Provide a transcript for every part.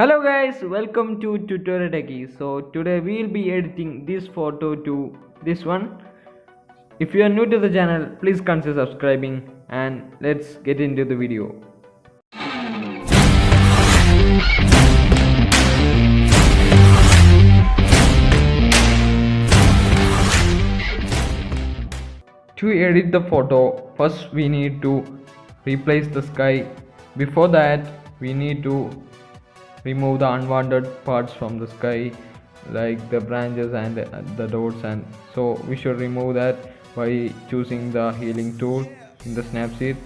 Hello guys, welcome to Tutorial Techie. So today we'll be editing this photo to this one. If you are new to the channel, please consider subscribing and let's get into the video. To edit the photo, first we need to replace the sky. Before that, we need to remove the unwanted parts from the sky, like the branches and the dots, and so we should remove that by choosing the healing tool in the Snapseed.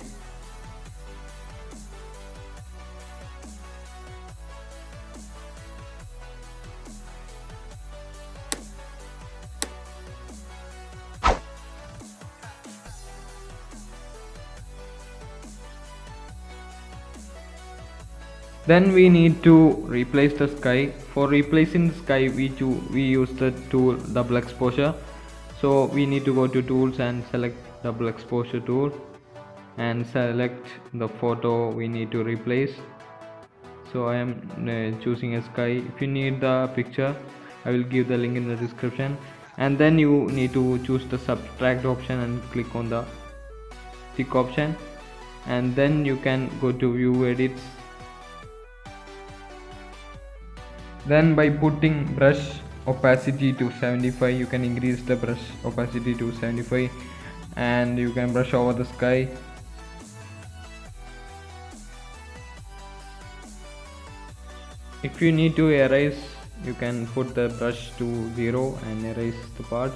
Then we need to replace the sky. For replacing the sky, we use the tool double exposure. So we need to go to tools and select double exposure tool and select the photo we need to replace. So I am choosing a sky. If you need the picture, I will give the link in the description. And then you need to choose the subtract option and click on the tick option, and then you can go to view edits. Then by putting brush opacity to 75, you can increase the brush opacity to 75 and you can brush over the sky. If you need to erase, you can put the brush to 0 and erase the parts.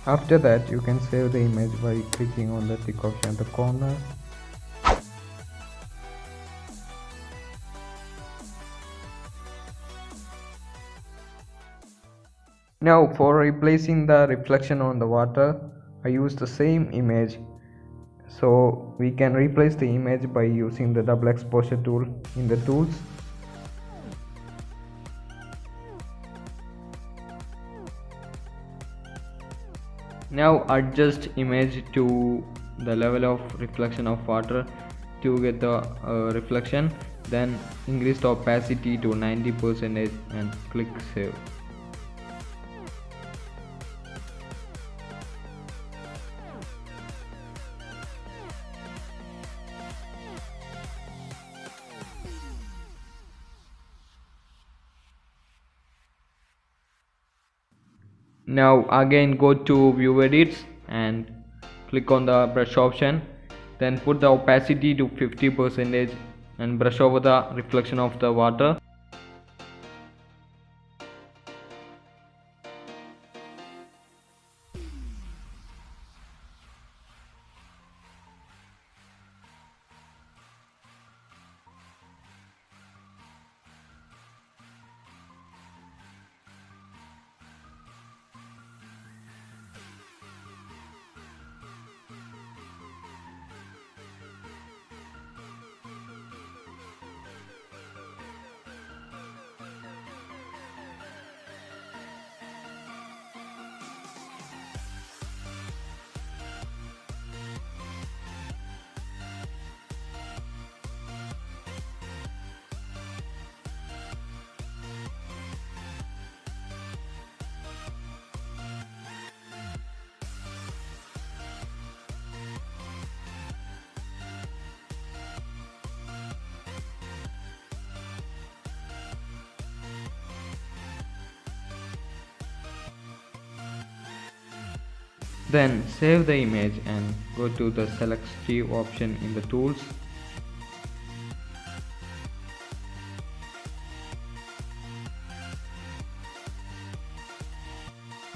After that, you can save the image by clicking on the tick option at the corner. Now for replacing the reflection on the water, I use the same image. So we can replace the image by using the double exposure tool in the tools. Now adjust image to the level of reflection of water to get the reflection. Then increase the opacity to 90% and click save. Now again go to view edits and click on the brush option, then put the opacity to 50% and brush over the reflection of the water. Then save the image and go to the selective option in the tools.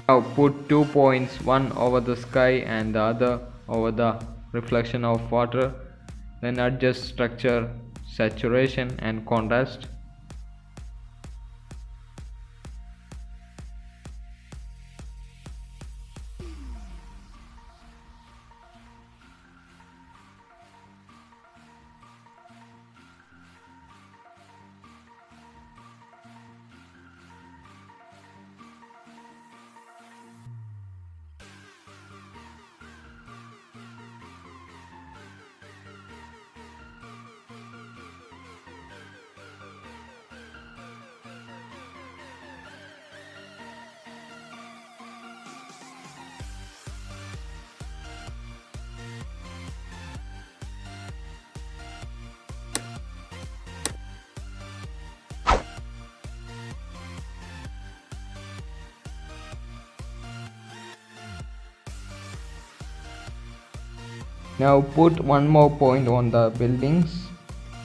Now put 2 points, one over the sky and the other over the reflection of water. Then adjust structure, saturation and contrast. Now put one more point on the buildings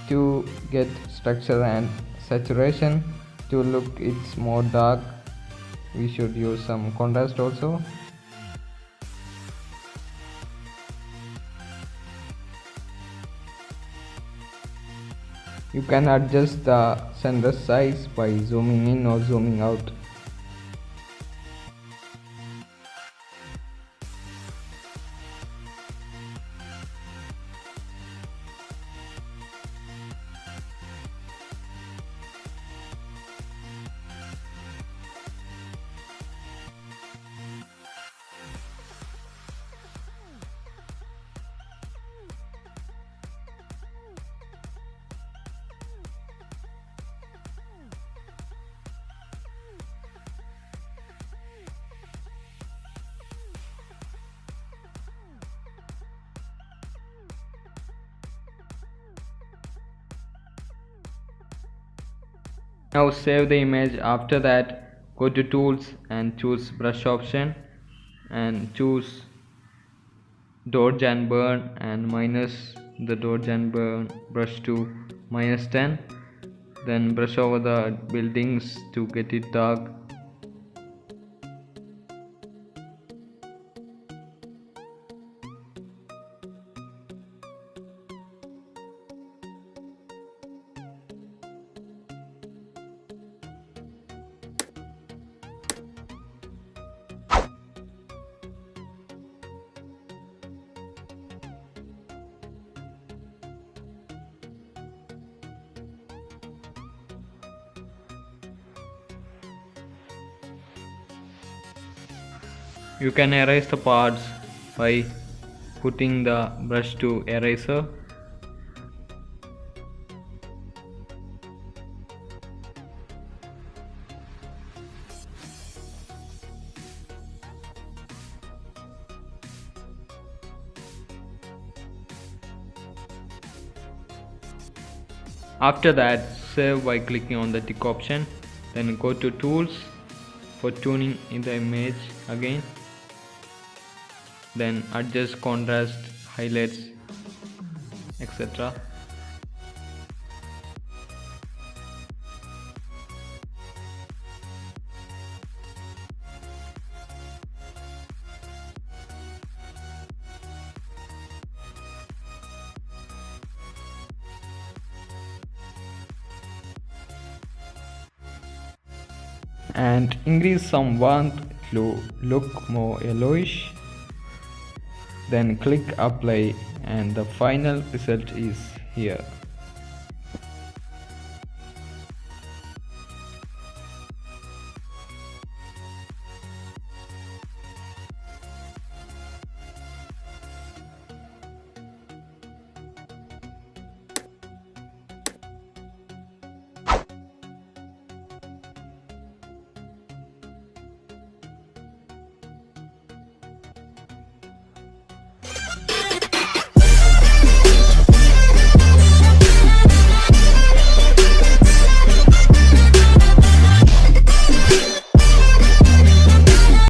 to get structure and saturation. To look it's more dark, we should use some contrast also. You can adjust the center size by zooming in or zooming out. Now save the image. After that, go to tools and choose brush option and choose dodge and burn and minus the dodge and burn brush to -10. Then brush over the buildings to get it dark. You can erase the parts by putting the brush to eraser. After that, save by clicking on the tick option. Then go to tools for tuning in the image again. Then adjust contrast, highlights, etc. And increase some warmth to look more yellowish. Then click apply and the final result is here.